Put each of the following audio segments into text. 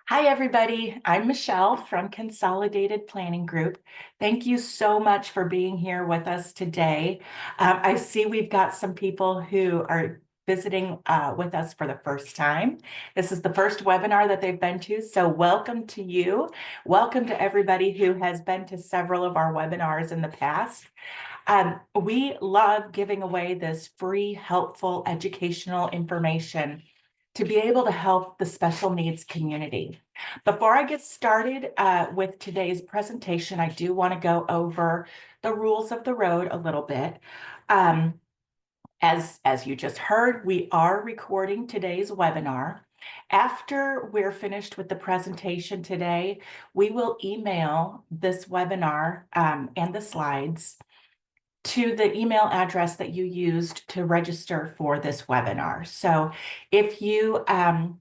Hi, everybody. I'm Michelle from Consolidated Planning Group. Thank you so much for being here with us today. I see we've got some people who are visiting with us for the first time. This is the first webinar that they've been to, so welcome to you. Welcome to everybody who has been to several of our webinars in the past. We love giving away this free, helpful, educational information to be able to help the special needs community. Before I get started with today's presentation, I do want to go over the rules of the road a little bit. Um, as you just heard, we are recording today's webinar. After we're finished with the presentation today, we will email this webinar and the slides to the email address that you used to register for this webinar. So if you are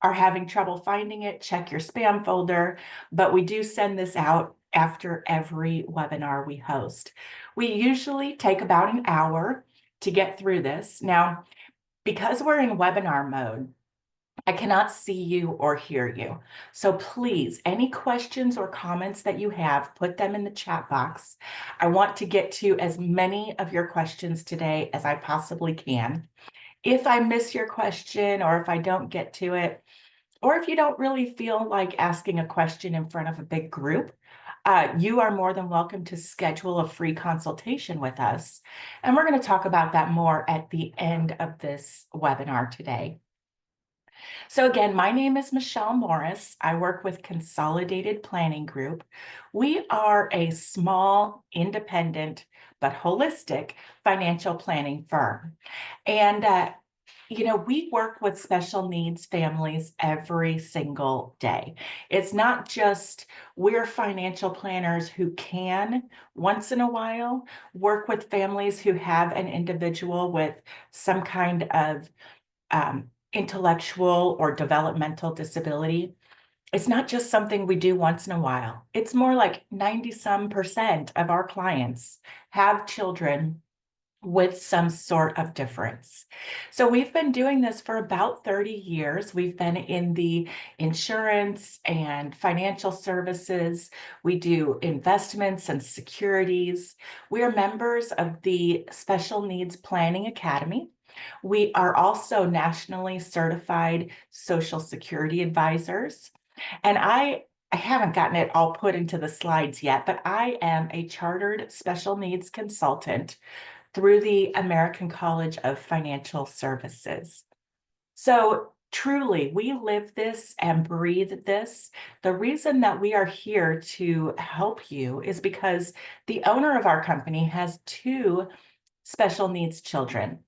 having trouble finding it, check your spam folder, but we do send this out after every webinar we host. We usually take about an hour to get through this. Now, because we're in webinar mode, I cannot see you or hear you. So please, any questions or comments that you have, put them in the chat box. I want to get to as many of your questions today as I possibly can. If I miss your question or if I don't get to it, or if you don't really feel like asking a question in front of a big group, you are more than welcome to schedule a free consultation with us. And we're going to talk about that more at the end of this webinar today. So again, my name is Michelle Morris. I work with Consolidated Planning Group. We are a small, independent, but holistic financial planning firm. And, we work with special needs families every single day. It's not just we're financial planners who can, once in a while, work with families who have an individual with some kind of intellectual or developmental disability. It's not just something we do once in a while. It's more like 90% of our clients have children with some sort of difference. So we've been doing this for about 30 years. We've been in the insurance and financial services. We do investments and securities. We are members of the Special Needs Planning Academy. We are also nationally certified Social Security advisors. And I haven't gotten it all put into the slides yet, but I am a chartered special needs consultant through the American College of Financial Services. So truly, we live this and breathe this. The reason that we are here to help you is because the owner of our company has two special needs children.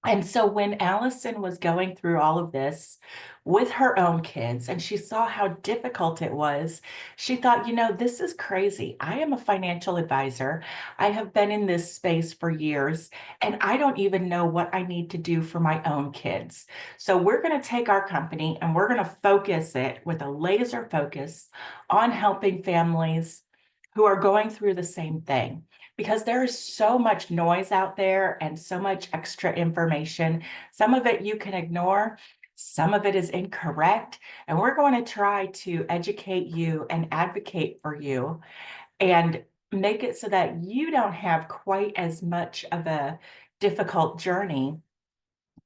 And so when Allison was going through all of this with her own kids and she saw how difficult it was, she thought, this is crazy. I am a financial advisor. I have been in this space for years, and I don't even know what I need to do for my own kids. So we're going to take our company and we're going to focus it with a laser focus on helping families who are going through the same thing, because there is so much noise out there and so much extra information. Some of it you can ignore, some of it is incorrect, and we're going to try to educate you and advocate for you and make it so that you don't have quite as much of a difficult journey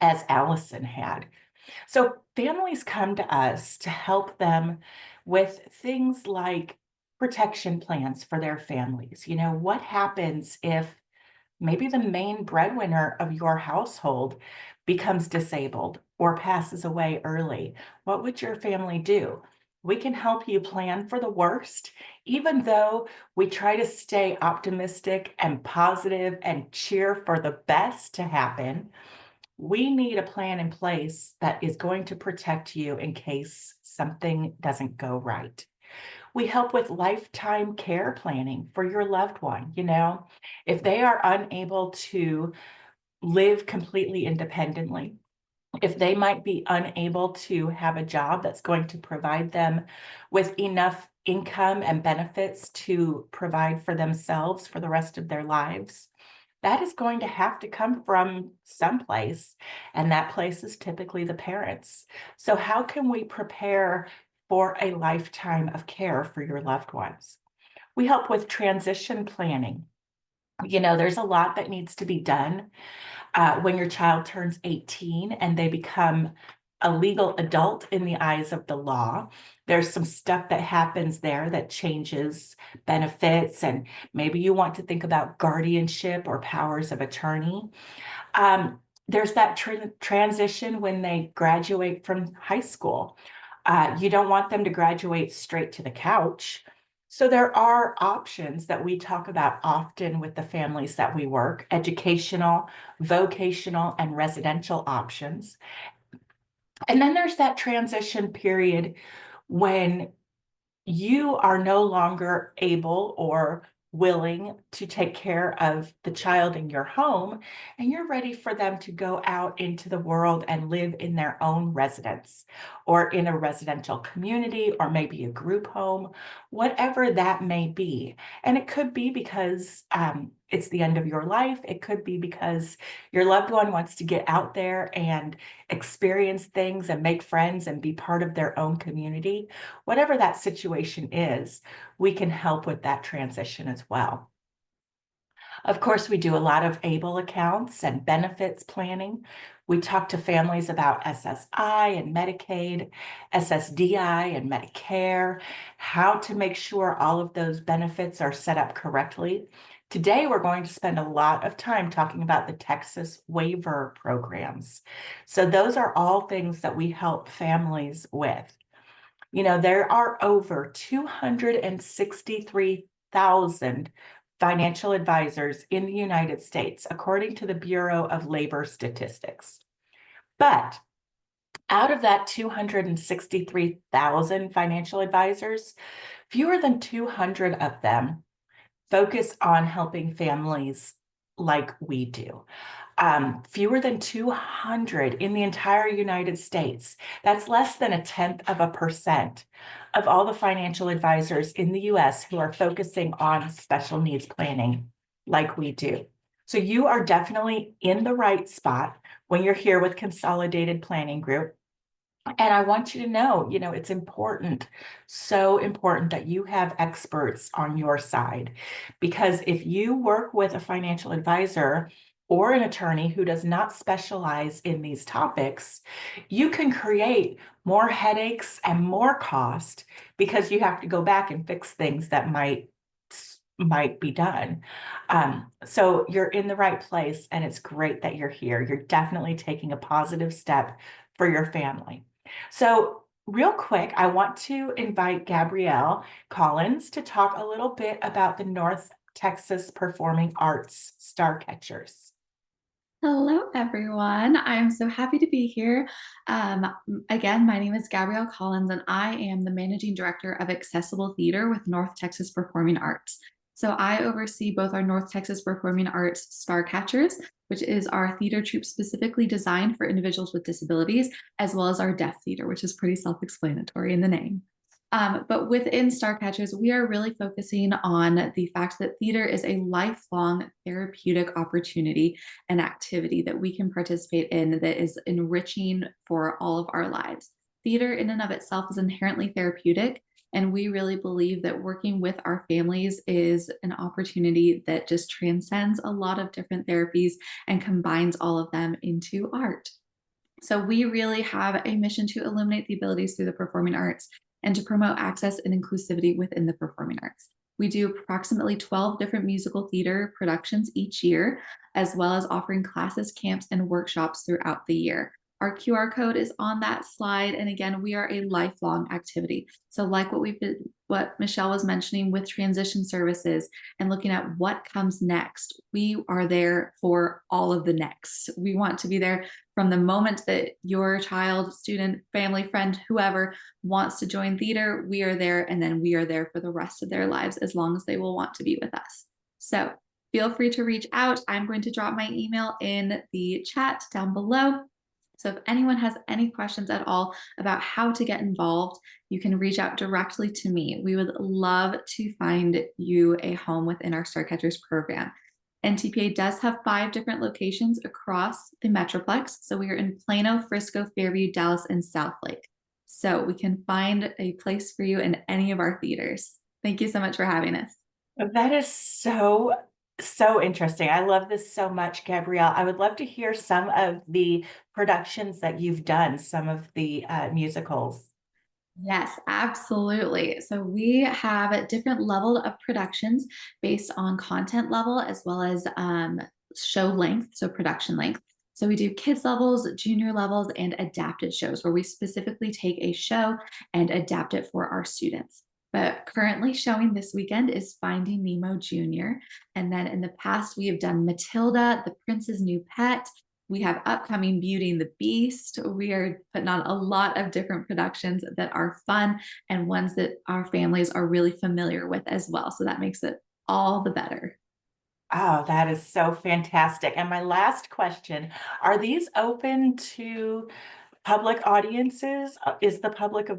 as Allison had. So families come to us to help them with things like protection plans for their families. What happens if maybe the main breadwinner of your household becomes disabled or passes away early? What would your family do? We can help you plan for the worst, even though we try to stay optimistic and positive and cheer for the best to happen. We need a plan in place that is going to protect you in case something doesn't go right. We help with lifetime care planning for your loved one. If they are unable to live completely independently, if they might be unable to have a job that's going to provide them with enough income and benefits to provide for themselves for the rest of their lives, that is going to have to come from someplace, and that place is typically the parents. So how can we prepare for a lifetime of care for your loved ones. We help with transition planning. There's a lot that needs to be done when your child turns 18 and they become a legal adult in the eyes of the law. There's some stuff that happens there that changes benefits, and maybe you want to think about guardianship or powers of attorney. There's that transition when they graduate from high school. You don't want them to graduate straight to the couch. So there are options that we talk about often with the families that we work: educational, vocational, and residential options. And then there's that transition period when you are no longer able or willing to take care of the child in your home, and you're ready for them to go out into the world and live in their own residence or in a residential community or maybe a group home, whatever that may be. And it could be because it's the end of your life. It could be because your loved one wants to get out there and experience things and make friends and be part of their own community. Whatever that situation is, we can help with that transition as well. Of course, we do a lot of ABLE accounts and benefits planning. We talk to families about SSI and Medicaid, SSDI and Medicare, how to make sure all of those benefits are set up correctly. Today, we're going to spend a lot of time talking about the Texas waiver programs. So those are all things that we help families with. There are over 263,000 financial advisors in the United States, according to the Bureau of Labor Statistics. But out of that 263,000 financial advisors, fewer than 200 of them focus on helping families like we do. Fewer than 200 in the entire United States. That's less than 0.1% of all the financial advisors in the US who are focusing on special needs planning like we do. So you are definitely in the right spot when you're here with Consolidated Planning Group. And I want you to know, it's important, so important that you have experts on your side. Because if you work with a financial advisor or an attorney who does not specialize in these topics, you can create more headaches and more cost because you have to go back and fix things that might be done. So you're in the right place, and it's great that you're here. You're definitely taking a positive step for your family. So real quick, I want to invite Gabrielle Collins to talk a little bit about the North Texas Performing Arts Star Catchers. Hello, everyone. I'm so happy to be here. Again, my name is Gabrielle Collins, and I am the Managing Director of Accessible Theater with North Texas Performing Arts. So I oversee both our North Texas Performing Arts Star Catchers, which is our theater troupe specifically designed for individuals with disabilities, as well as our deaf theater, which is pretty self-explanatory in the name. But within Star Catchers, we are really focusing on the fact that theater is a lifelong therapeutic opportunity and activity that we can participate in that is enriching for all of our lives. Theater in and of itself is inherently therapeutic, and we really believe that working with our families is an opportunity that just transcends a lot of different therapies and combines all of them into art. So we really have a mission to illuminate the abilities through the performing arts and to promote access and inclusivity within the performing arts. We do approximately 12 different musical theater productions each year, as well as offering classes, camps, and workshops throughout the year. Our QR code is on that slide. And again, we are a lifelong activity. So like what Michelle was mentioning with transition services and looking at what comes next, we are there for all of the next. We want to be there from the moment that your child, student, family, friend, whoever wants to join theater, we are there. And then we are there for the rest of their lives as long as they will want to be with us. So feel free to reach out. I'm going to drop my email in the chat down below. So if anyone has any questions at all about how to get involved, you can reach out directly to me. We would love to find you a home within our Star Catchers program. NTPA does have 5 different locations across the Metroplex. So we are in Plano, Frisco, Fairview, Dallas, and Southlake. So we can find a place for you in any of our theaters. Thank you so much for having us. That is so interesting. I love this so much, Gabrielle. I would love to hear some of the productions that you've done, some of the musicals. Yes, absolutely. So we have a different level of productions based on content level as well as show length, so production length. So we do kids levels, junior levels, and adapted shows where we specifically take a show and adapt it for our students. But currently showing this weekend is Finding Nemo Jr. And then in the past, we have done Matilda, The Prince's New Pet. We have upcoming Beauty and the Beast. We are putting on a lot of different productions that are fun and ones that our families are really familiar with as well. So that makes it all the better. Oh, that is so fantastic. And my last question, are these open to public audiences? Is the public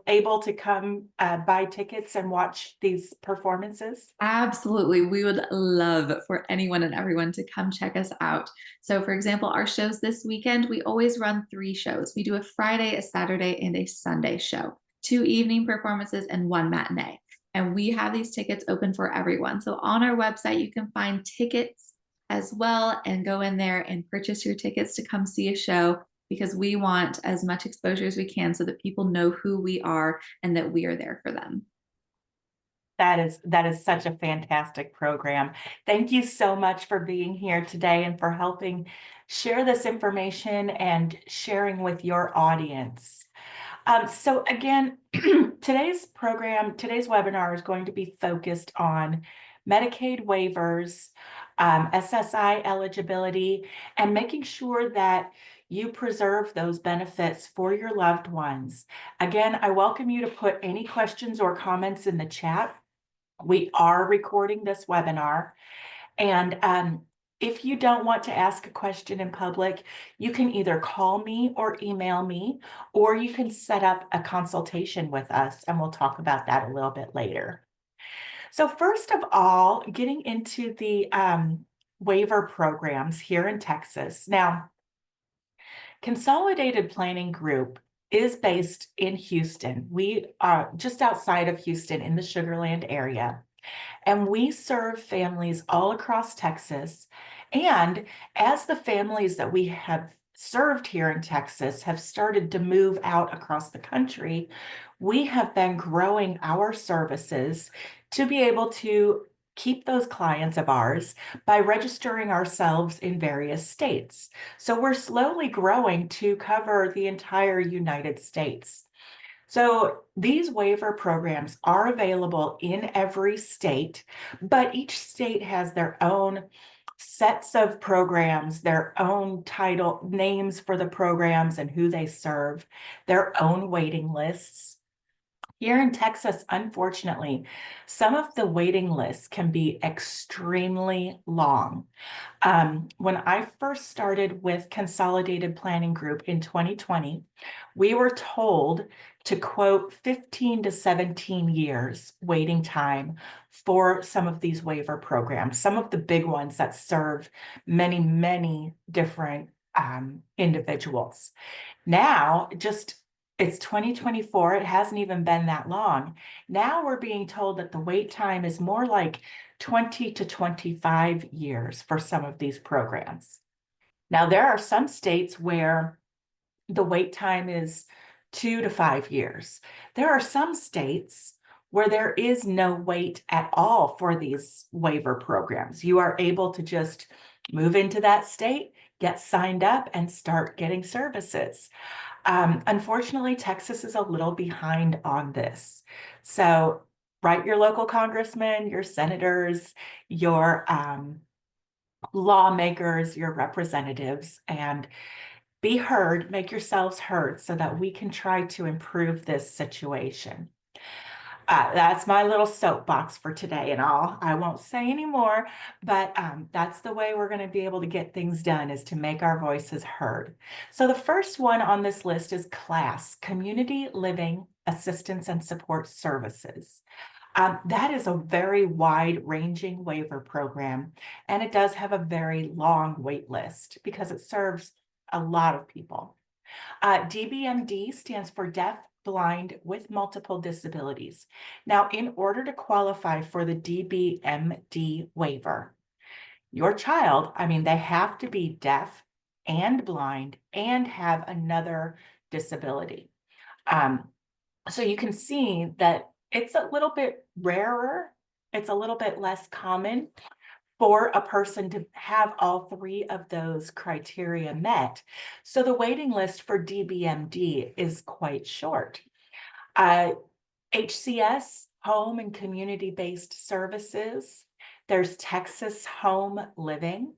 able to come buy tickets and watch these performances? Absolutely. We would love for anyone and everyone to come check us out. So, for example, our shows this weekend, we always run 3 shows. We do a Friday, a Saturday, and a Sunday show, 2 evening performances, and 1 matinee. And we have these tickets open for everyone. So, on our website, you can find tickets as well and go in there and purchase your tickets to come see a show because we want as much exposure as we can so that people know who we are and that we are there for them. That is such a fantastic program. Thank you so much for being here today and for helping share this information and sharing with your audience. So again, today's webinar is going to be focused on Medicaid waivers, SSI eligibility, and making sure that you preserve those benefits for your loved ones. Again, I welcome you to put any questions or comments in the chat. We are recording this webinar, and if you don't want to ask a question in public, you can either call me or email me, or you can set up a consultation with us, and we'll talk about that a little bit later. So first of all, getting into the waiver programs here in Texas. Now, Consolidated Planning Group is based in Houston. We are just outside of Houston in the Sugar Land area. And we serve families all across Texas. And as the families that we have served here in Texas have started to move out across the country, we have been growing our services to be able to keep those clients of ours by registering ourselves in various states. So we're slowly growing to cover the entire United States. So these waiver programs are available in every state, but each state has their own sets of programs, their own title names for the programs and who they serve, their own waiting lists. Here in Texas, unfortunately, some of the waiting lists can be extremely long. When I first started with Consolidated Planning Group in 2020, we were told to quote 15 to 17 years waiting time for some of these waiver programs, some of the big ones that serve many, many different individuals. Now, it's 2024. It hasn't even been that long. Now we're being told that the wait time is more like 20 to 25 years for some of these programs. Now, there are some states where the wait time is 2 to 5 years. There are some states where there is no wait at all for these waiver programs. You are able to just move into that state, get signed up, and start getting services. Unfortunately, Texas is a little behind on this. So write your local congressman, your senators, your lawmakers, your representatives, and be heard, make yourselves heard so that we can try to improve this situation. That's my little soapbox for today and all. I won't say any more, but that's the way we're going to be able to get things done, is to make our voices heard. So the first one on this list is CLASS, Community Living Assistance and Support Services. That is a very wide-ranging waiver program, and it does have a very long wait list because it serves a lot of people. DBMD stands for deaf, blind with multiple disabilities. Now, in order to qualify for the DBMD waiver, your child, they have to be deaf and blind and have another disability. So you can see that it's a little bit rarer. It's a little bit less common for a person to have all three of those criteria met. So the waiting list for DBMD is quite short. HCS, Home and Community-Based Services. There's Texas Home Living.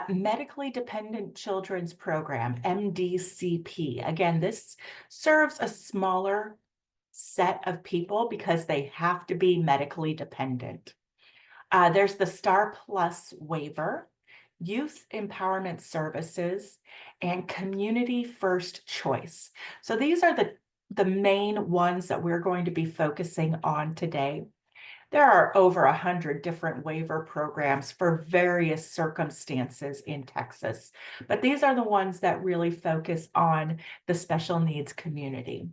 Medically Dependent Children's Program, MDCP. Again, this serves a smaller set of people because they have to be medically dependent. There's the Star Plus waiver, Youth Empowerment Services, and Community First Choice. So these are the main ones that we're going to be focusing on today. There are over 100 different waiver programs for various circumstances in Texas, but these are the ones that really focus on the special needs community.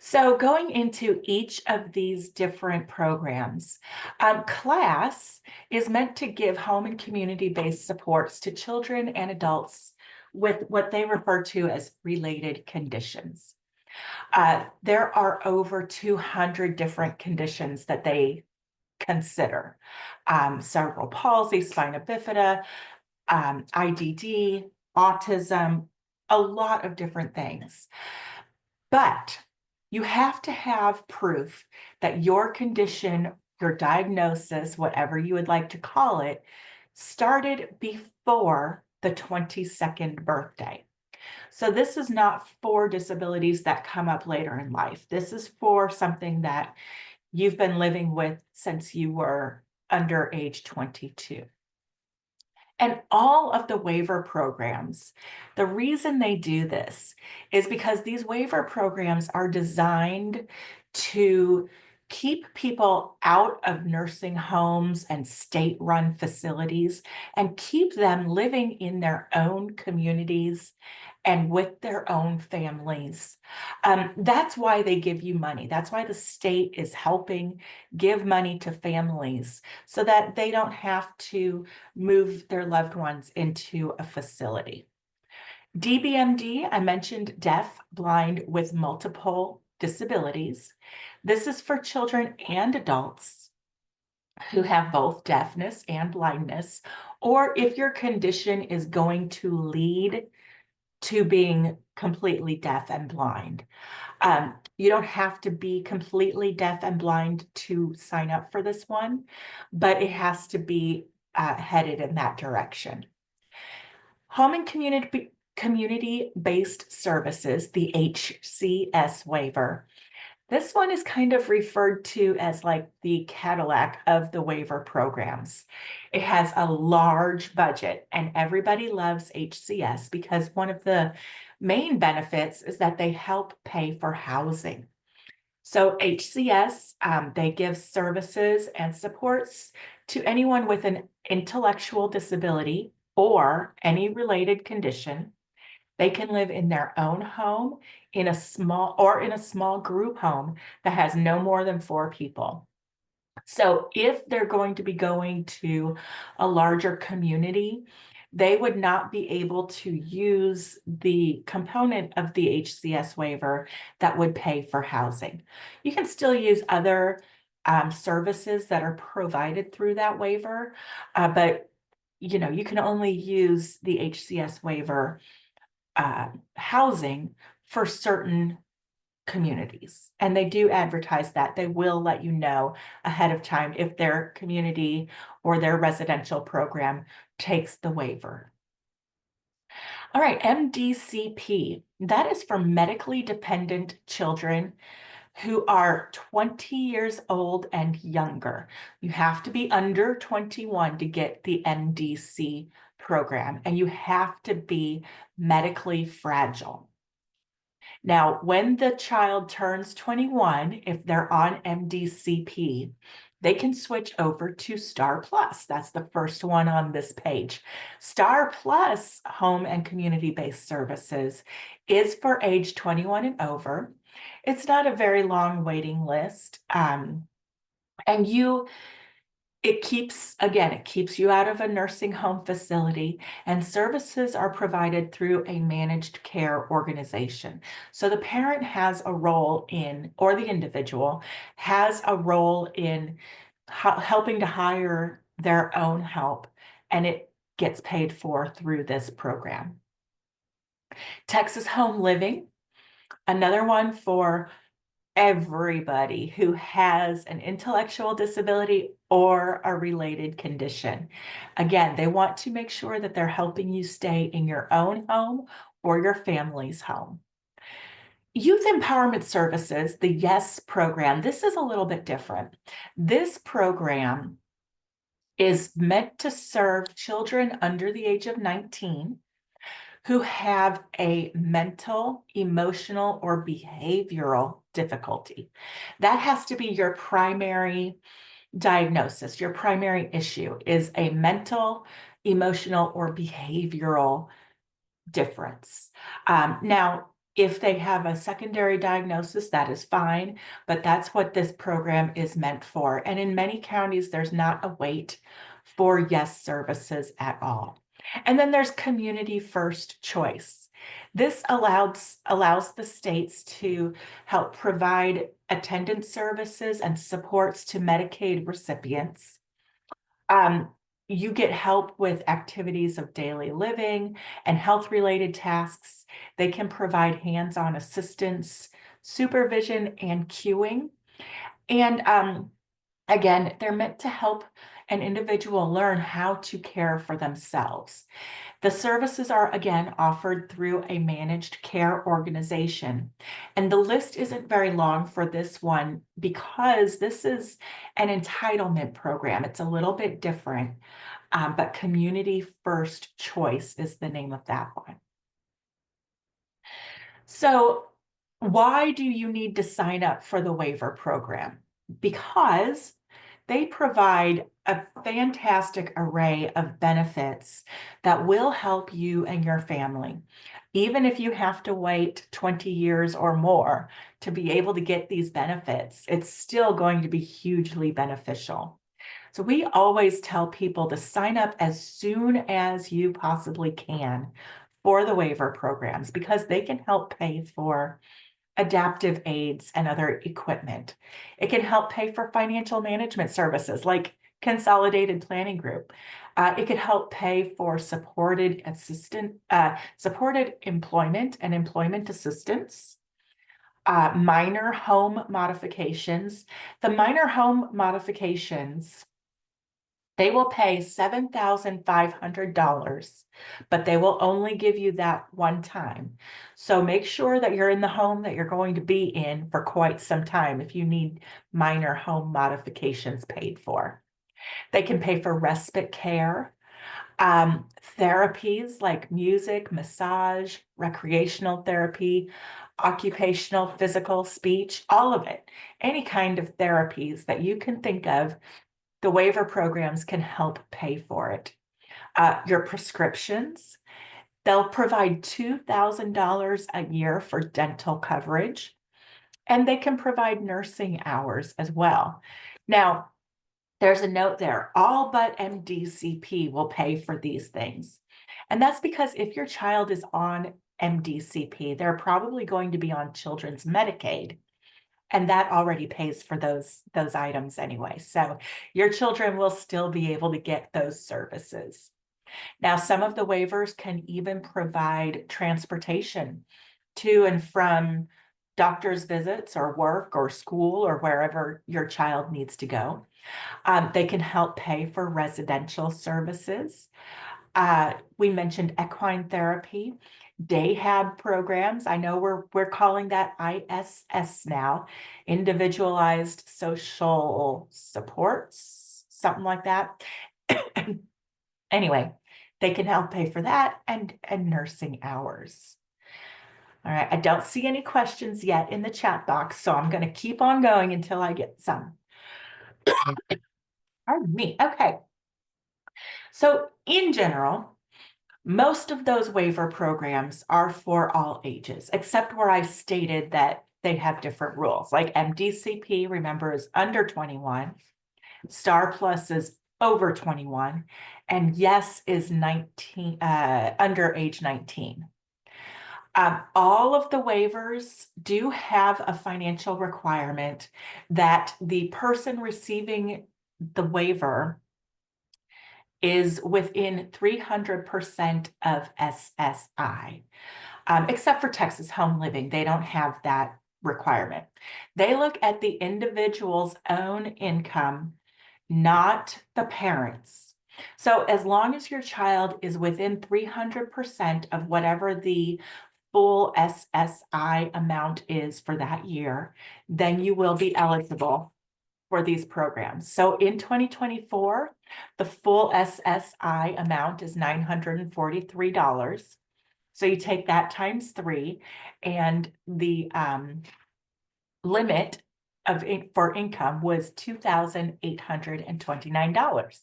So going into each of these different programs, CLASS is meant to give home and community-based supports to children and adults with what they refer to as related conditions. There are over 200 different conditions that they consider. Cerebral palsy, spina bifida, IDD, autism, a lot of different things. But you have to have proof that your condition, your diagnosis, whatever you would like to call it, started before the 22nd birthday. So this is not for disabilities that come up later in life. This is for something that you've been living with since you were under age 22. And all of the waiver programs, the reason they do this is because these waiver programs are designed to keep people out of nursing homes and state-run facilities and keep them living in their own communities and with their own families. That's why they give you money. That's why the state is helping give money to families so that they don't have to move their loved ones into a facility. DBMD, I mentioned deaf, blind with multiple disabilities. This is for children and adults who have both deafness and blindness, or if your condition is going to lead to being completely deaf and blind. You don't have to be completely deaf and blind to sign up for this one, but it has to be headed in that direction. Home and community-based services, the HCS waiver. This one is kind of referred to as like the Cadillac of the waiver programs. It has a large budget and everybody loves HCS because one of the main benefits is that they help pay for housing. So HCS, they give services and supports to anyone with an intellectual disability or any related condition. They can live in their own home in a small group home that has no more than 4 people. So if they're going to be going to a larger community, they would not be able to use the component of the HCS waiver that would pay for housing. You can still use other services that are provided through that waiver, but you can only use the HCS waiver housing for certain communities. And they do advertise that. They will let you know ahead of time if their community or their residential program takes the waiver. All right, MDCP, that is for medically dependent children who are 20 years old and younger. You have to be under 21 to get the MDC program, and you have to be medically fragile. Now, when the child turns 21, if they're on MDCP, they can switch over to Star Plus. That's the first one on this page. Star Plus home and community-based services is for age 21 and over. It's not a very long waiting list. And it keeps you out of a nursing home facility, and services are provided through a managed care organization. So the parent has a role in, or the individual has a role in helping to hire their own help, and it gets paid for through this program. Texas Home Living, another one for everybody who has an intellectual disability or a related condition. Again, they want to make sure that they're helping you stay in your own home or your family's home. Youth Empowerment Services, the YES program, this is a little bit different. This program is meant to serve children under the age of 19 who have a mental, emotional, or behavioral difficulty. That has to be your primary diagnosis. Your primary issue is a mental, emotional, or behavioral difference. Now, if they have a secondary diagnosis, that is fine, but that's what this program is meant for. And in many counties, there's not a wait for YES services at all. And then there's community first choice. This allows the states to help provide attendance services and supports to Medicaid recipients. You get help with activities of daily living and health-related tasks. They can provide hands-on assistance, supervision, and cueing. And again, they're meant to help an individual learn how to care for themselves. The services are, again, offered through a managed care organization. And the list isn't very long for this one because this is an entitlement program. It's a little bit different, but Community First Choice is the name of that one. So why do you need to sign up for the waiver program? Because they provide a fantastic array of benefits that will help you and your family. Even if you have to wait 20 years or more to be able to get these benefits, it's still going to be hugely beneficial. So we always tell people to sign up as soon as you possibly can for the waiver programs because they can help pay for adaptive aids and other equipment. It can help pay for financial management services like Consolidated Planning Group. It could help pay for supported employment and employment assistance. Minor home modifications. The minor home modifications, they will pay $7,500, but they will only give you that one time. So make sure that you're in the home that you're going to be in for quite some time if you need minor home modifications paid for. They can pay for respite care, therapies like music, massage, recreational therapy, occupational, physical, speech, all of it. Any kind of therapies that you can think of, the waiver programs can help pay for it. Your prescriptions, they'll provide $2,000 a year for dental coverage, and they can provide nursing hours as well. Now, there's a note there, all but MDCP will pay for these things. And that's because if your child is on MDCP, they're probably going to be on Children's Medicaid. And that already pays for those items anyway. So your children will still be able to get those services. Now, some of the waivers can even provide transportation to and from doctor's visits or work or school or wherever your child needs to go. They can help pay for residential services. We mentioned equine therapy, day-hab programs. I know we're calling that ISS now, individualized social supports, something like that. Anyway, they can help pay for that and nursing hours. All right, I don't see any questions yet in the chat box, so I'm going to keep on going until I get some. Pardon me. Okay. So in general, most of those waiver programs are for all ages, except where I stated that they have different rules. Like MDCP, remember, is under 21. Star Plus is over 21. And Yes is 19, under age 19. All of the waivers do have a financial requirement that the person receiving the waiver is within 300% of SSI, except for Texas Home Living. They don't have that requirement. They look at the individual's own income, not the parents. So as long as your child is within 300% of whatever the full SSI amount is for that year, then you will be eligible for these programs. So in 2024, the full SSI amount is $943. So you take that times 3, and the limit for income was $2,829.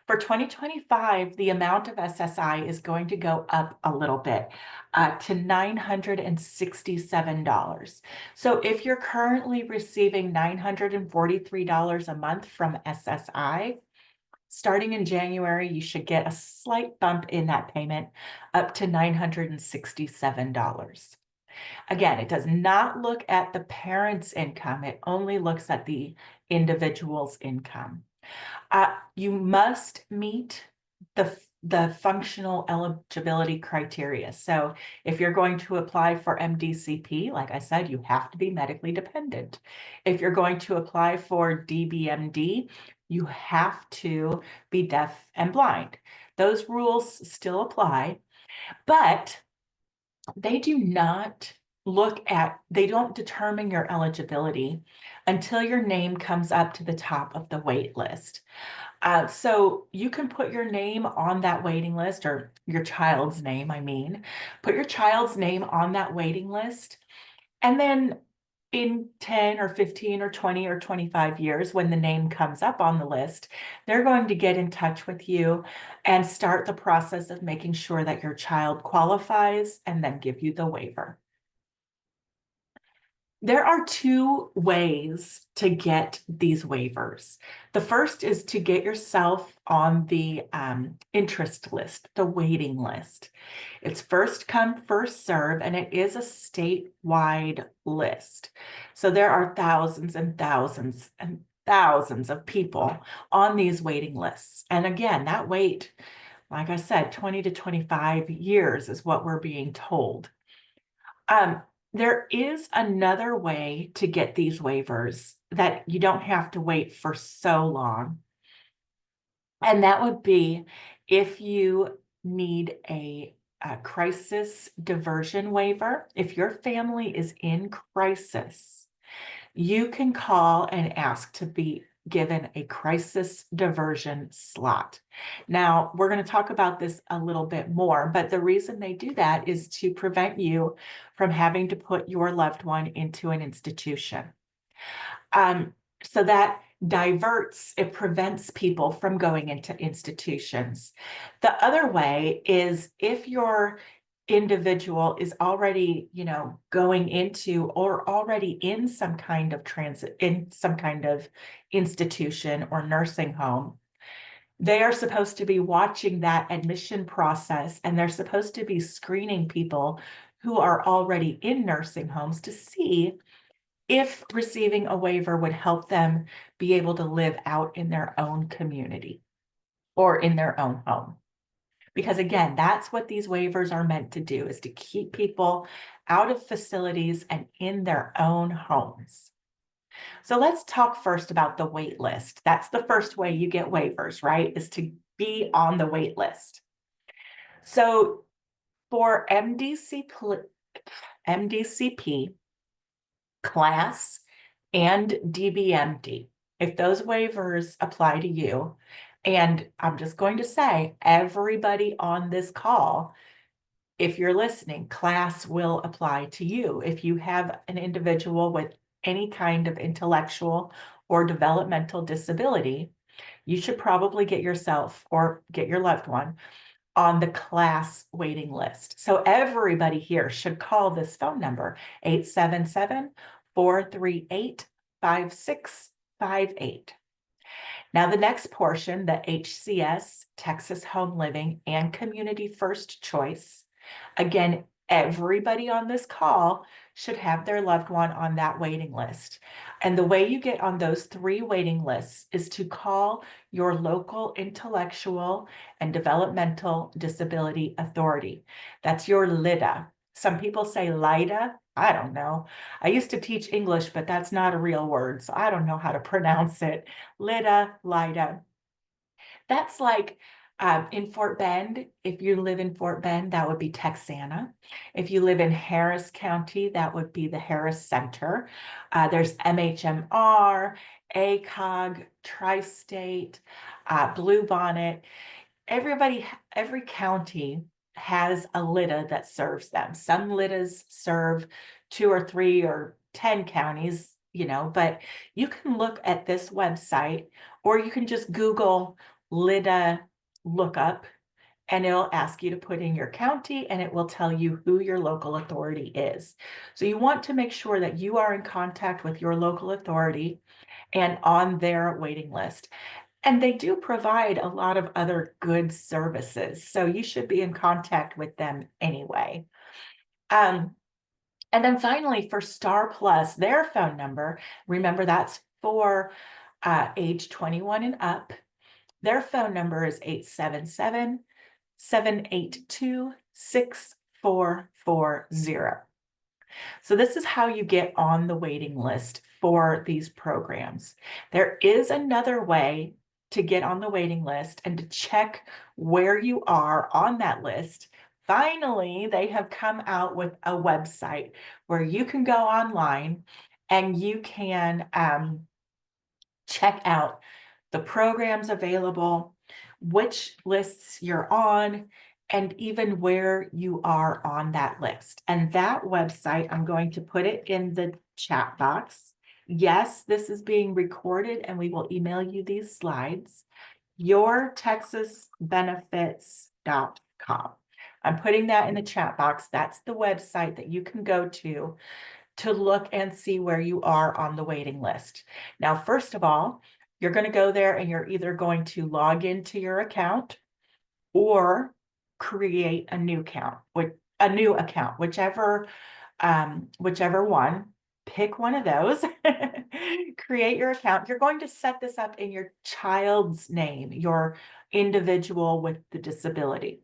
For 2025, the amount of SSI is going to go up a little bit to $967. So if you're currently receiving $943 a month from SSI, starting in January, you should get a slight bump in that payment up to $967. Again, it does not look at the parent's income. It only looks at the individual's income. You must meet the functional eligibility criteria. So if you're going to apply for MDCP, like I said, you have to be medically dependent. If you're going to apply for DBMD, you have to be deaf and blind. Those rules still apply, but they do not they don't determine your eligibility until your name comes up to the top of the wait list. So you can put your name on that waiting list, or your child's name, put your child's name on that waiting list. And then in 10 or 15 or 20 or 25 years, when the name comes up on the list, they're going to get in touch with you and start the process of making sure that your child qualifies and then give you the waiver. There are 2 ways to get these waivers. The first is to get yourself on the interest list, the waiting list. It's first come, first serve, and it is a statewide list. So there are thousands and thousands and thousands of people on these waiting lists. And again, that wait, like I said, 20 to 25 years is what we're being told. There is another way to get these waivers that you don't have to wait for so long. And that would be if you need a crisis diversion waiver. If your family is in crisis, you can call and ask to be given a crisis diversion slot. Now, we're going to talk about this a little bit more, but the reason they do that is to prevent you from having to put your loved one into an institution. So that it prevents people from going into institutions. The other way is if your individual is already, going into or already in some kind of institution or nursing home, they are supposed to be watching that admission process, and they're supposed to be screening people who are already in nursing homes to see if receiving a waiver would help them be able to live out in their own community or in their own home. Because again, that's what these waivers are meant to do, is to keep people out of facilities and in their own homes. So let's talk first about the wait list. That's the first way you get waivers, right? Is to be on the wait list. So for MDCP, class, and DBMD, if those waivers apply to you, and I'm just going to say, everybody on this call, if you're listening, class will apply to you. If you have an individual with any kind of intellectual or developmental disability, you should probably get yourself or get your loved one on the class waiting list. So everybody here should call this phone number, 877-438-5658. Now, the next portion, the HCS, Texas Home Living and Community First Choice. Again, everybody on this call should have their loved one on that waiting list. And the way you get on those 3 waiting lists is to call your local intellectual and developmental disability authority. That's your LIDA. Some people say LIDA. I don't know. I used to teach English, but that's not a real word, so I don't know how to pronounce it. LIDA. That's like in Fort Bend, if you live in Fort Bend, that would be Texana. If you live in Harris County, that would be the Harris Center. There's MHMR, ACOG, Tri-State, Bluebonnet. Every county has a LIDA that serves them. Some LIDAs serve 2 or 3 or 10 counties, but you can look at this website, or you can just Google LIDA lookup, and it'll ask you to put in your county, and it will tell you who your local authority is. So you want to make sure that you are in contact with your local authority and on their waiting list. And they do provide a lot of other good services, so you should be in contact with them anyway. And then finally, for Star Plus, their phone number, remember that's for age 21 and up. Their phone number is 877-782-6440. So this is how you get on the waiting list for these programs. There is another way to get on the waiting list and to check where you are on that list. Finally, they have come out with a website where you can go online and you can check out the programs available, which lists you're on, and even where you are on that list. And that website, I'm going to put it in the chat box. Yes, this is being recorded and we will email you these slides. yourtexasbenefits.com. I'm putting that in the chat box. That's the website that you can go to look and see where you are on the waiting list. Now, first of all, you're going to go there and you're either going to log into your account or create a new account, whichever one. Pick one of those, create your account. You're going to set this up in your child's name, your individual with the disability.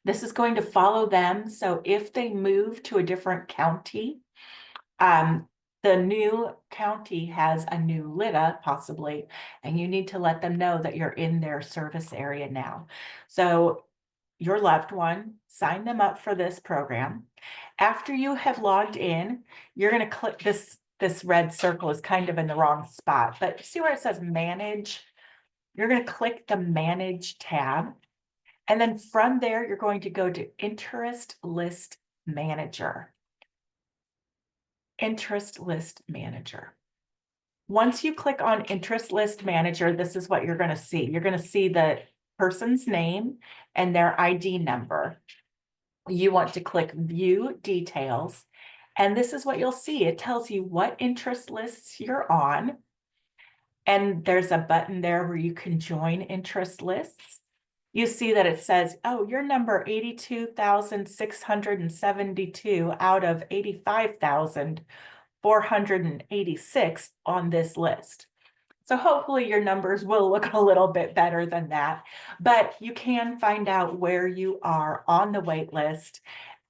This is going to follow them. So if they move to a different county, the new county has a new LIDA possibly, and you need to let them know that you're in their service area now. So your loved one, sign them up for this program. After you have logged in, you're going to click this red circle is kind of in the wrong spot, but see where it says manage? You're going to click the manage tab. And then from there, you're going to go to interest list manager. Interest list manager. Once you click on interest list manager, this is what you're going to see. You're going to see the person's name and their ID number. You want to click view details, and this is what you'll see. It tells you what interest lists you're on, and there's a button there where you can join interest lists. You see that it says, oh, you're number 82,672 out of 85,486 on this list. So hopefully your numbers will look a little bit better than that, but you can find out where you are on the wait list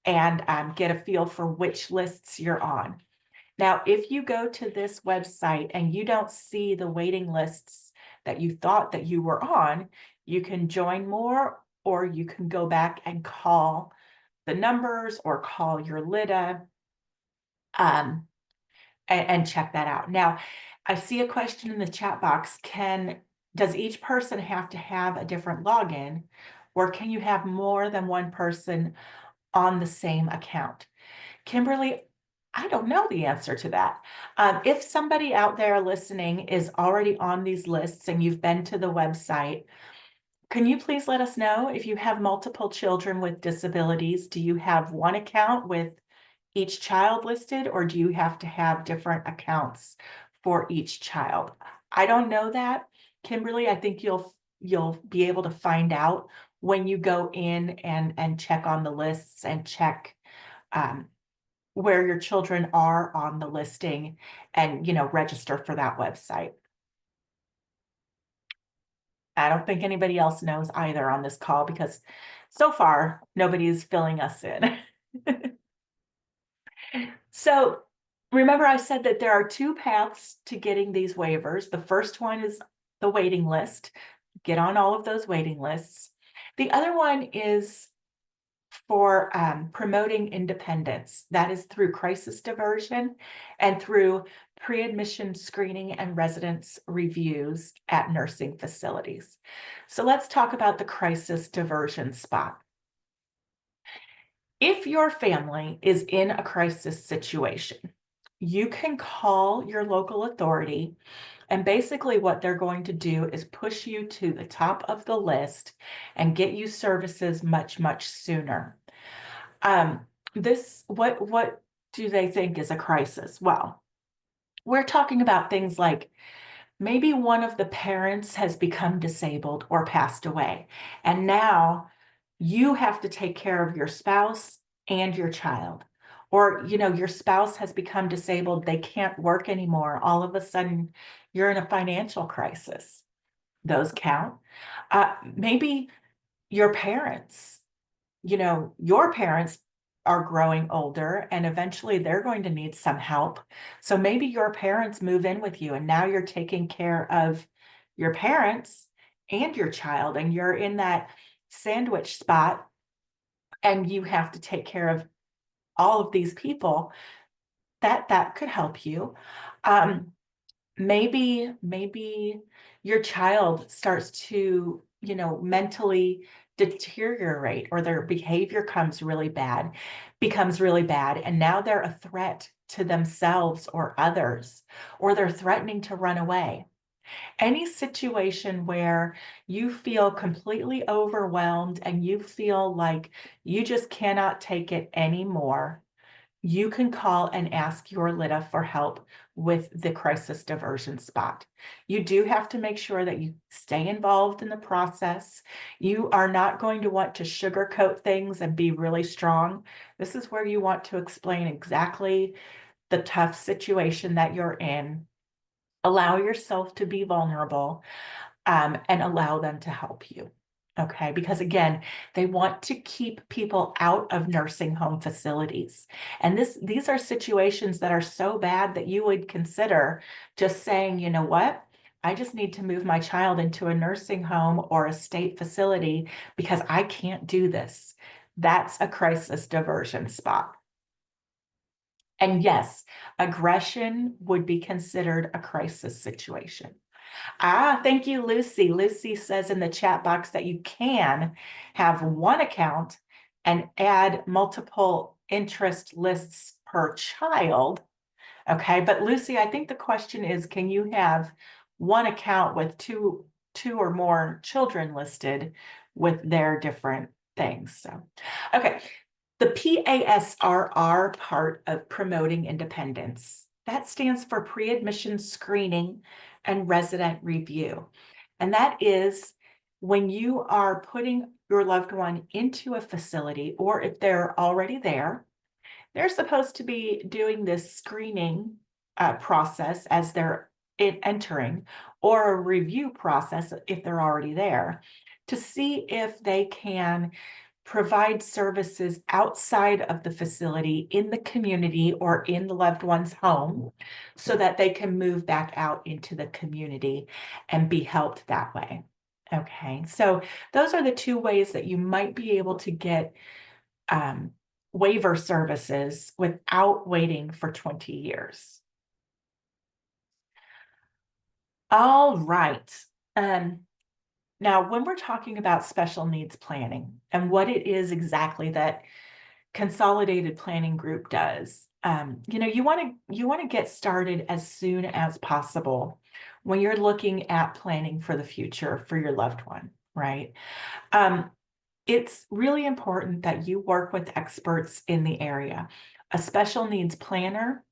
and get a feel for which lists you're on. Now, if you go to this website and you don't see the waiting lists that you thought that you were on, you can join more, or you can go back and call the numbers or call your LIDA and check that out. Now, I see a question in the chat box. Does each person have to have a different login, or can you have more than one person on the same account? Kimberly, I don't know the answer to that. If somebody out there listening is already on these lists and you've been to the website, can you please let us know if you have multiple children with disabilities? Do you have one account with each child listed, or do you have to have different accounts for each child? I don't know that. Kimberly, I think you'll be able to find out when you go in and check on the lists and check um, where your children are on the listing and, register for that website. I don't think anybody else knows either on this call because so far nobody's filling us in. So remember I said that there are two paths to getting these waivers. The first one is the waiting list. Get on all of those waiting lists. The other one is for promoting independence. That is through crisis diversion and through pre-admission screening and residence reviews at nursing facilities. So let's talk about the crisis diversion spot. If your family is in a crisis situation, you can call your local authority, and basically what they're going to do is push you to the top of the list and get you services much, much sooner. What do they think is a crisis? Well, we're talking about things like maybe one of the parents has become disabled or passed away, and now you have to take care of your spouse and your child. Or, your spouse has become disabled, they can't work anymore. All of a sudden, you're in a financial crisis. Those count. Maybe your parents, your parents are growing older and eventually they're going to need some help. So maybe your parents move in with you and now you're taking care of your parents and your child, and you're in that sandwich spot and you have to take care of all of these people. That could help you. Maybe your child starts to, mentally deteriorate, or their behavior becomes really bad, and now they're a threat to themselves or others, or they're threatening to run away. Any situation where you feel completely overwhelmed and you feel like you just cannot take it anymore, you can call and ask your LIDA for help with the crisis diversion spot. You do have to make sure that you stay involved in the process. You are not going to want to sugarcoat things and be really strong. This is where you want to explain exactly the tough situation that you're in. Allow yourself to be vulnerable, and allow them to help you. Okay, because again, they want to keep people out of nursing home facilities. And these are situations that are so bad that you would consider just saying, you know what? I just need to move my child into a nursing home or a state facility because I can't do this. That's a crisis diversion spot. And yes, aggression would be considered a crisis situation. Thank you, Lucy. Lucy says in the chat box that you can have one account and add multiple interest lists per child. Okay, but Lucy, I think the question is, can you have one account with two or more children listed with their different things? So, okay, the PASRR part of promoting independence, that stands for pre-admission screening and resident review. And that is when you are putting your loved one into a facility, or if they're already there, they're supposed to be doing this screening process as they're entering, or a review process if they're already there, to see if they can provide services outside of the facility in the community or in the loved one's home so that they can move back out into the community and be helped that way. Okay, so those are the two ways that you might be able to get waiver services without waiting for 20 years. All right. Now, when we're talking about special needs planning and what it is exactly that consolidated planning group does. You want to get started as soon as possible when you're looking at planning for the future for your loved one, right? Um, it's really important that you work with experts in the area. A special needs planner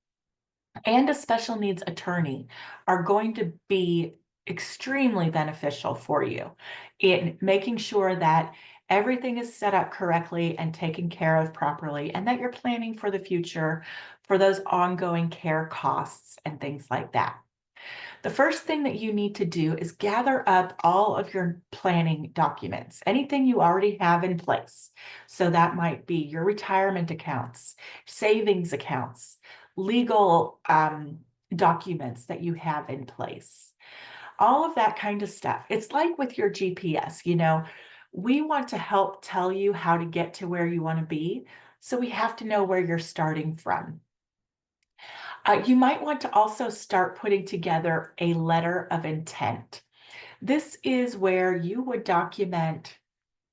and a special needs attorney are going to be extremely beneficial for you in making sure that everything is set up correctly and taken care of properly, and that you're planning for the future for those ongoing care costs and things like that. The first thing that you need to do is gather up all of your planning documents, anything you already have in place. So that might be your retirement accounts, savings accounts, legal documents that you have in place, all of that kind of stuff. It's like with your GPS, we want to help tell you how to get to where you want to be. So we have to know where you're starting from. You might want to also start putting together a letter of intent. This is where you would document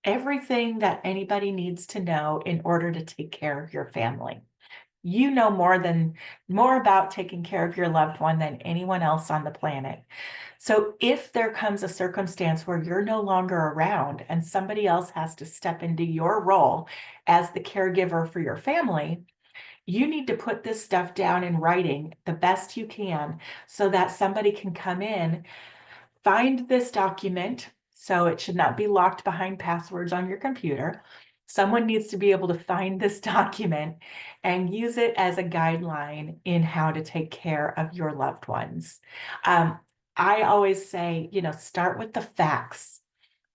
everything that anybody needs to know in order to take care of your family. You know more about taking care of your loved one than anyone else on the planet. So if there comes a circumstance where you're no longer around and somebody else has to step into your role as the caregiver for your family, you need to put this stuff down in writing the best you can so that somebody can come in, find this document. So it should not be locked behind passwords on your computer. Someone needs to be able to find this document and use it as a guideline in how to take care of your loved ones. I always say, start with the facts,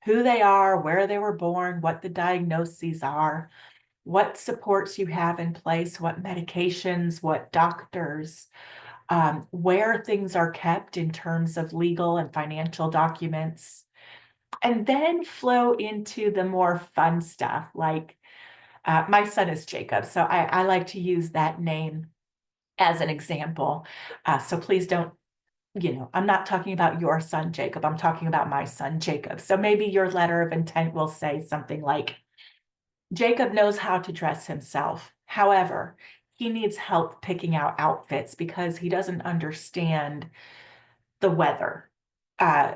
who they are, where they were born, what the diagnoses are, what supports you have in place, what medications, what doctors, where things are kept in terms of legal and financial documents, and then flow into the more fun stuff. Like my son is Jacob, so I like to use that name as an example. So please don't, I'm not talking about your son, Jacob. I'm talking about my son, Jacob. So maybe your letter of intent will say something like, Jacob knows how to dress himself. However, he needs help picking out outfits because he doesn't understand the weather, uh,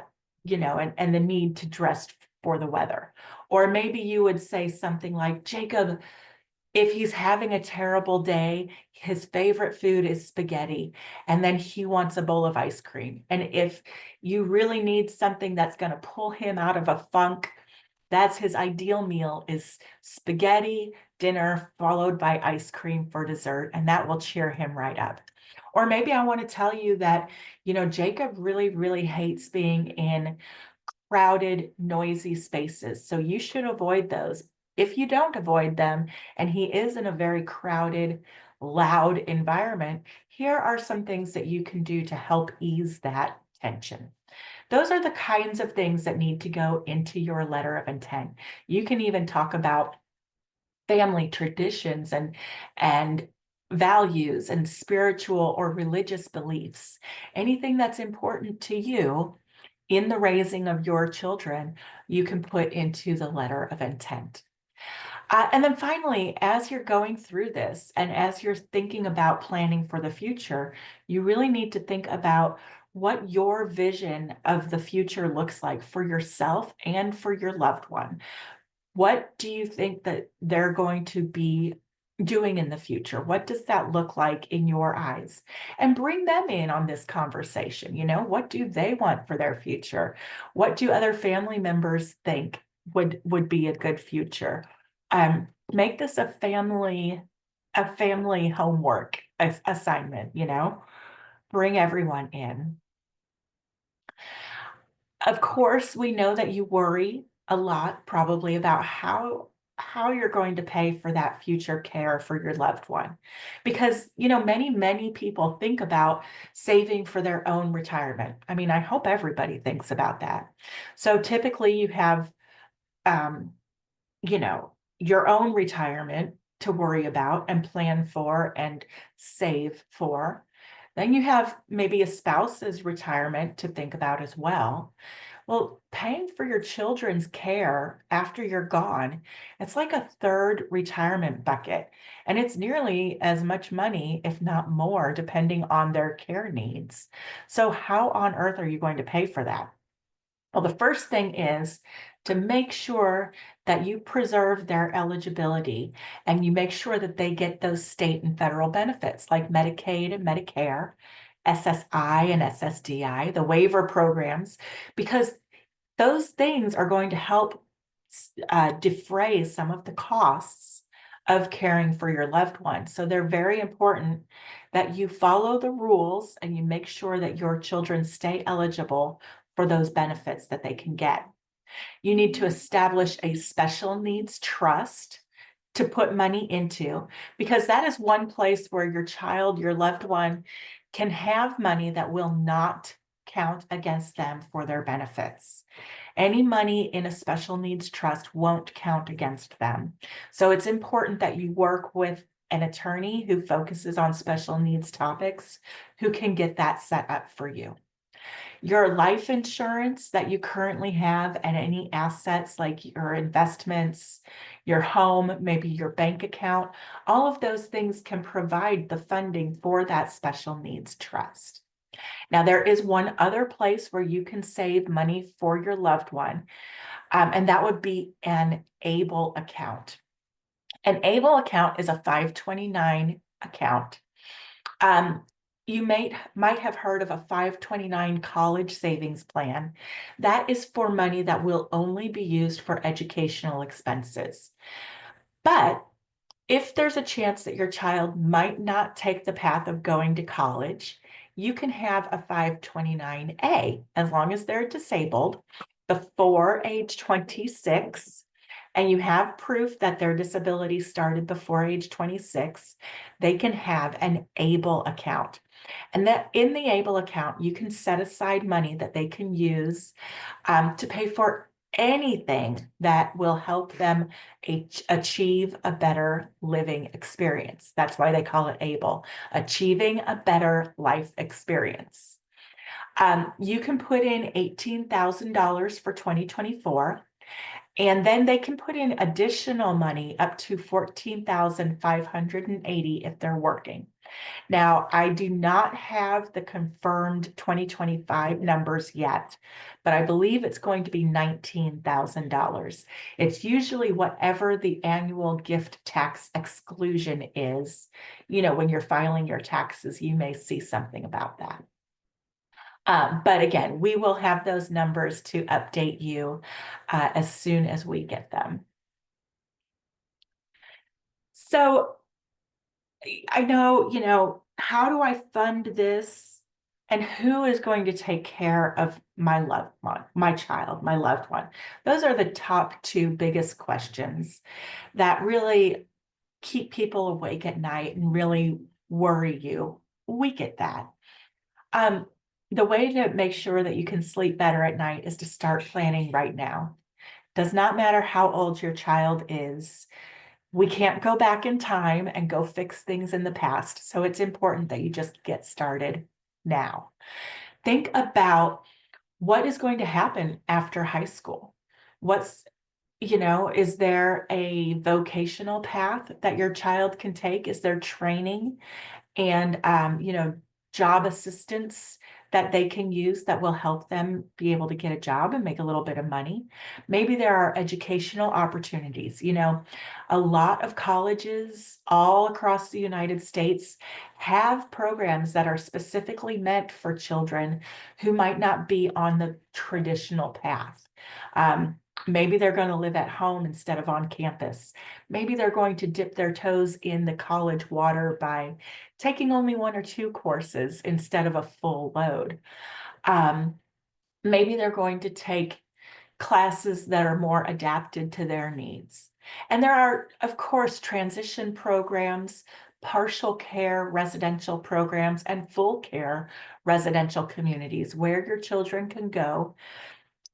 and the need to dress for the weather. Or maybe you would say something like, Jacob, if he's having a terrible day, his favorite food is spaghetti, and then he wants a bowl of ice cream. And if you really need something that's going to pull him out of a funk, that's his ideal meal is spaghetti, dinner, followed by ice cream for dessert, and that will cheer him right up. Or maybe I want to tell you that, Jacob really, really hates being in crowded, noisy spaces. So you should avoid those. If you don't avoid them, and he is in a very crowded, loud environment, here are some things that you can do to help ease that tension. Those are the kinds of things that need to go into your letter of intent. You can even talk about family traditions and values and spiritual or religious beliefs. Anything that's important to you in the raising of your children, you can put into the letter of intent. And then finally, as you're going through this and as you're thinking about planning for the future, you really need to think about what your vision of the future looks like for yourself and for your loved one. What do you think that they're going to be doing in the future? What does that look like in your eyes? And bring them in on this conversation. What do they want for their future? What do other family members think would be a good future? Make this a family homework assignment, bring everyone in. Of course, we know that you worry a lot probably about how you're going to pay for that future care for your loved one. Because, many people think about saving for their own retirement. I mean, I hope everybody thinks about that. So typically you have your own retirement to worry about and plan for and save for. Then you have maybe a spouse's retirement to think about as well. Well, paying for your children's care after you're gone, it's like a third retirement bucket, and it's nearly as much money, if not more, depending on their care needs. So how on earth are you going to pay for that? Well, the first thing is to make sure that you preserve their eligibility and you make sure that they get those state and federal benefits like Medicaid and Medicare, SSI and SSDI, the waiver programs, because those things are going to help defray some of the costs of caring for your loved one. So they're very important that you follow the rules and you make sure that your children stay eligible for those benefits that they can get. You need to establish a special needs trust to put money into, because that is one place where your child, your loved one, can have money that will not count against them for their benefits. Any money in a special needs trust won't count against them. So it's important that you work with an attorney who focuses on special needs topics, who can get that set up for you. Your life insurance that you currently have and any assets like your investments, your home, maybe your bank account, all of those things can provide the funding for that special needs trust. Now, there is one other place where you can save money for your loved one, and that would be an ABLE account. An ABLE account is a 529 account. You might have heard of a 529 college savings plan. That is for money that will only be used for educational expenses. But if there's a chance that your child might not take the path of going to college, you can have a 529A as long as they're disabled before age 26 and you have proof that their disability started before age 26, they can have an ABLE account. And that in the ABLE account, you can set aside money that they can use to pay for anything that will help them achieve a better living experience. That's why they call it ABLE, achieving a better life experience. You can put in $18,000 for 2024. And then they can put in additional money up to $14,580 if they're working. Now, I do not have the confirmed 2025 numbers yet, but I believe it's going to be $19,000. It's usually whatever the annual gift tax exclusion is. You know, when you're filing your taxes, you may see something about that. But again, we will have those numbers to update you as soon as we get them. So I know, how do I fund this? And who is going to take care of my loved one, my child, my loved one? Those are the top two biggest questions that really keep people awake at night and really worry you. We get that. The way to make sure that you can sleep better at night is to start planning right now. Does not matter how old your child is. We can't go back in time and go fix things in the past. So it's important that you just get started now. Think about what is going to happen after high school. Is there a vocational path that your child can take? Is there training and job assistance that they can use that will help them be able to get a job and make a little bit of money? Maybe there are educational opportunities. A lot of colleges all across the United States have programs that are specifically meant for children who might not be on the traditional path. Maybe they're going to live at home instead of on campus. Maybe they're going to dip their toes in the college water by taking only one or two courses instead of a full load. Maybe they're going to take classes that are more adapted to their needs. And there are, of course, transition programs, partial care residential programs, and full care residential communities where your children can go.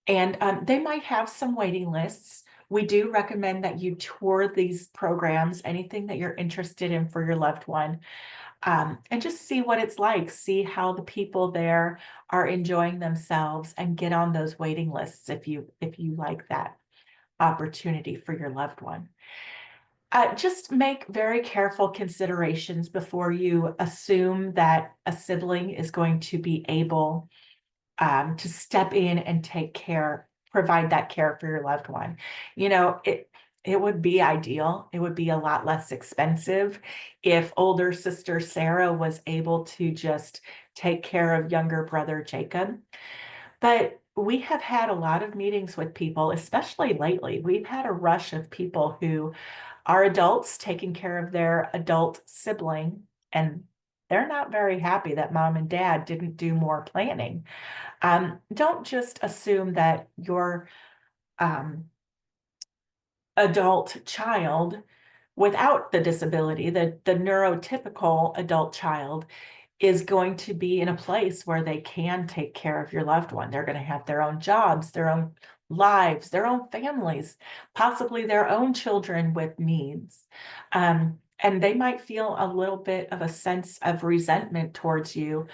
And they might have some waiting lists. We do recommend that you tour these programs, anything that you're interested in for your loved one. and just see what it's like, see how the people there are enjoying themselves, and get on those waiting lists if you like that opportunity for your loved one. Just make very careful considerations before you assume that a sibling is going to be able to step in and provide that care for your loved one. It would be ideal. It would be a lot less expensive if older sister Sarah was able to just take care of younger brother Jacob. But we have had a lot of meetings with people, especially lately. We've had a rush of people who are adults taking care of their adult sibling, and they're not very happy that mom and dad didn't do more planning. Don't just assume that your um, adult child without the disability, the neurotypical adult child, is going to be in a place where they can take care of your loved one. They're going to have their own jobs, their own lives, their own families, possibly their own children with needs. And they might feel a little bit of a sense of resentment towards you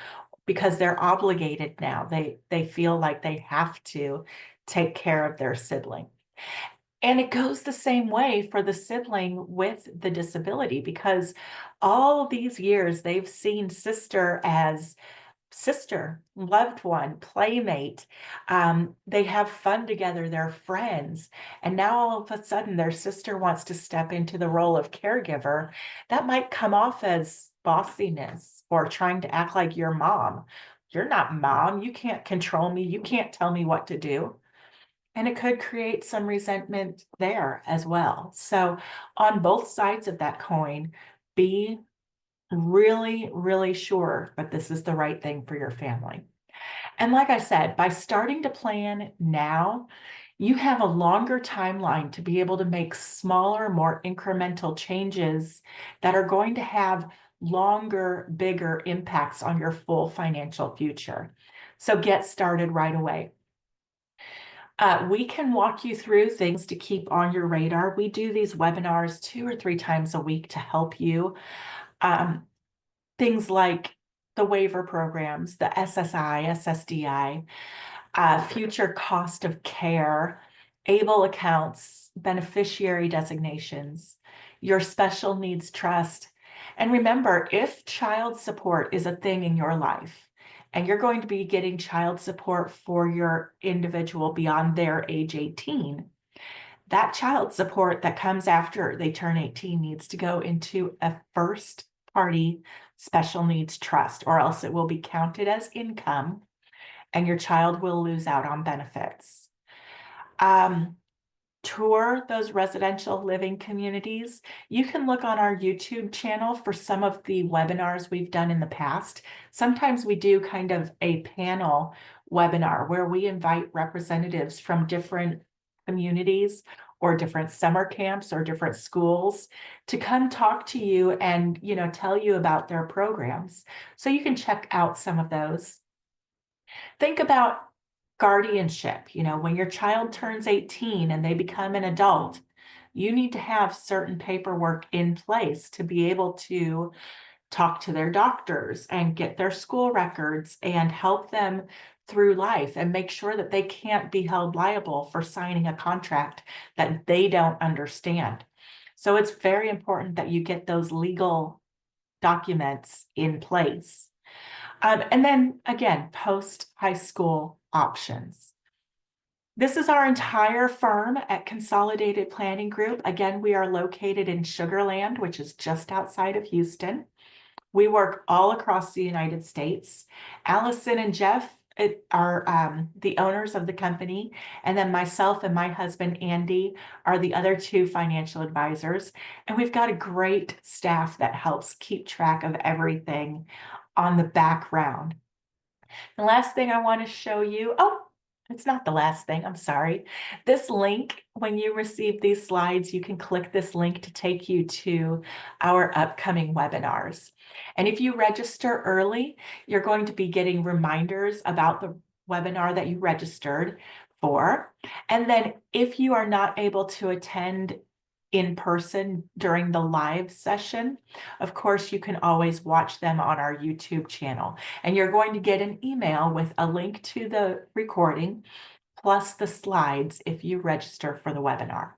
because they're obligated now. They feel like they have to take care of their sibling. And it goes the same way for the sibling with the disability, because all these years they've seen sister as sister, loved one, playmate. They have fun together, they're friends. And now all of a sudden their sister wants to step into the role of caregiver. That might come off as bossiness or trying to act like your mom. You're not mom. You can't control me. You can't tell me what to do. And it could create some resentment there as well. So, on both sides of that coin, be really, really sure that this is the right thing for your family. And like I said, by starting to plan now, you have a longer timeline to be able to make smaller, more incremental changes that are going to have longer, bigger impacts on your full financial future. So get started right away. We can walk you through things to keep on your radar. We do these webinars 2 or 3 times a week to help you. Um, Things like the waiver programs, the SSI, SSDI, future cost of care, ABLE accounts, beneficiary designations, your special needs trust. And remember, if child support is a thing in your life, and you're going to be getting child support for your individual beyond their age 18, that child support that comes after they turn 18 needs to go into a first party special needs trust, or else it will be counted as income and your child will lose out on benefits. Tour those residential living communities. You can look on our YouTube channel for some of the webinars we've done in the past. Sometimes we do kind of a panel webinar where we invite representatives from different communities or different summer camps or different schools to come talk to you and, tell you about their programs. So you can check out some of those. Think about guardianship. When your child turns 18 and they become an adult, you need to have certain paperwork in place to be able to talk to their doctors and get their school records and help them through life and make sure that they can't be held liable for signing a contract that they don't understand. So it's very important that you get those legal documents in place. And then again, post-high school options. This is our entire firm at Consolidated Planning Group. Again, we are located in Sugar Land, which is just outside of Houston. We work all across the United States. Allison and Jeff are the owners of the company, and then myself and my husband, Andy, are the other 2 financial advisors. And we've got a great staff that helps keep track of everything on the background. The last thing I want to show you, it's not the last thing, I'm sorry. This link, when you receive these slides, you can click this link to take you to our upcoming webinars. And if you register early, you're going to be getting reminders about the webinar that you registered for. And then if you are not able to attend in person during the live session, of course, you can always watch them on our YouTube channel. And you're going to get an email with a link to the recording plus the slides if you register for the webinar.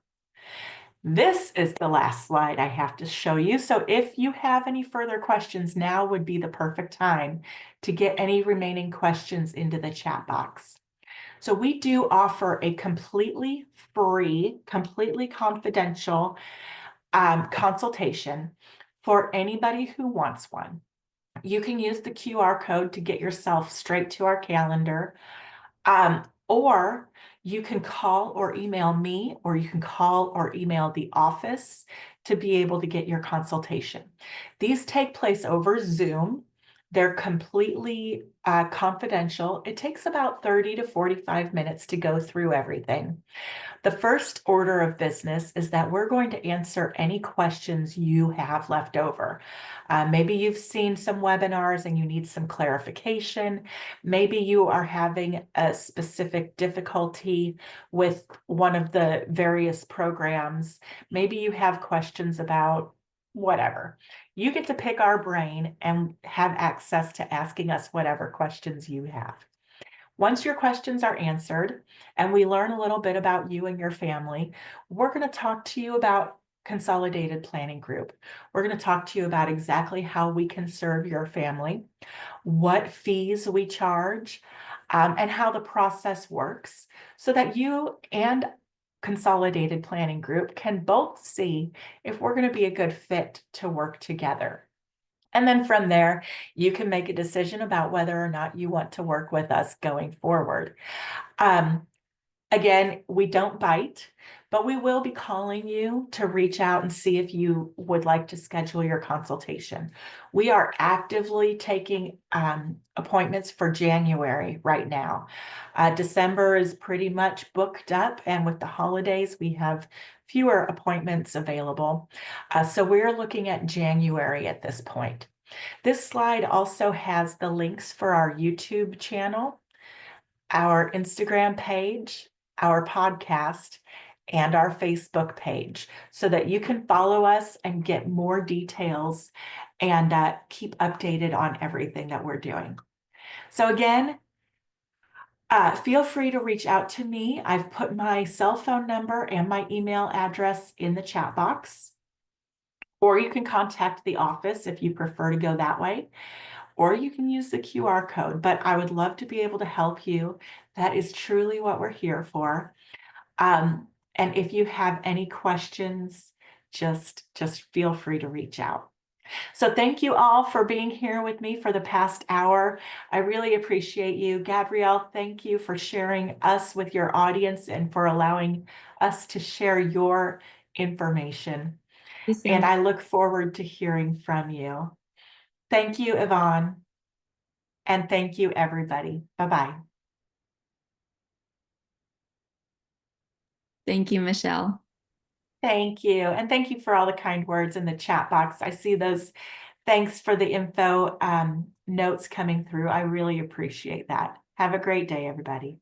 This is the last slide I have to show you. So if you have any further questions, now would be the perfect time to get any remaining questions into the chat box. So we do offer a completely free, completely confidential consultation for anybody who wants one. You can use the QR code to get yourself straight to our calendar. Or you can call or email me, or you can call or email the office to be able to get your consultation. These take place over Zoom. They're completely confidential. It takes about 30 to 45 minutes to go through everything. The first order of business is that we're going to answer any questions you have left over. Maybe you've seen some webinars and you need some clarification. Maybe you are having a specific difficulty with one of the various programs. Maybe you have questions about whatever. You get to pick our brain and have access to asking us whatever questions you have. Once your questions are answered and we learn a little bit about you and your family, we're going to talk to you about Consolidated Planning Group. We're going to talk to you about exactly how we can serve your family, what fees we charge, and how the process works so that you and Consolidated Planning Group can both see if we're going to be a good fit to work together. And then from there, you can make a decision about whether or not you want to work with us going forward. Again, we don't bite, but we will be calling you to reach out and see if you would like to schedule your consultation. We are actively taking appointments for January right now. December is pretty much booked up, and with the holidays, we have fewer appointments available. So we're looking at January at this point. This slide also has the links for our YouTube channel, our Instagram page, our podcast, and our Facebook page so that you can follow us and get more details and keep updated on everything that we're doing. So again, feel free to reach out to me. I've put my cell phone number and my email address in the chat box, or you can contact the office if you prefer to go that way, or you can use the QR code, but I would love to be able to help you. That is truly what we're here for. And if you have any questions, just feel free to reach out. So thank you all for being here with me for the past hour. I really appreciate you. Gabrielle, thank you for sharing us with your audience and for allowing us to share your information. And I look forward to hearing from you. Thank you, Yvonne. And thank you, everybody. Bye-bye. Thank you, Michelle. Thank you. And thank you for all the kind words in the chat box. I see those. Thanks for the info notes coming through. I really appreciate that. Have a great day, everybody.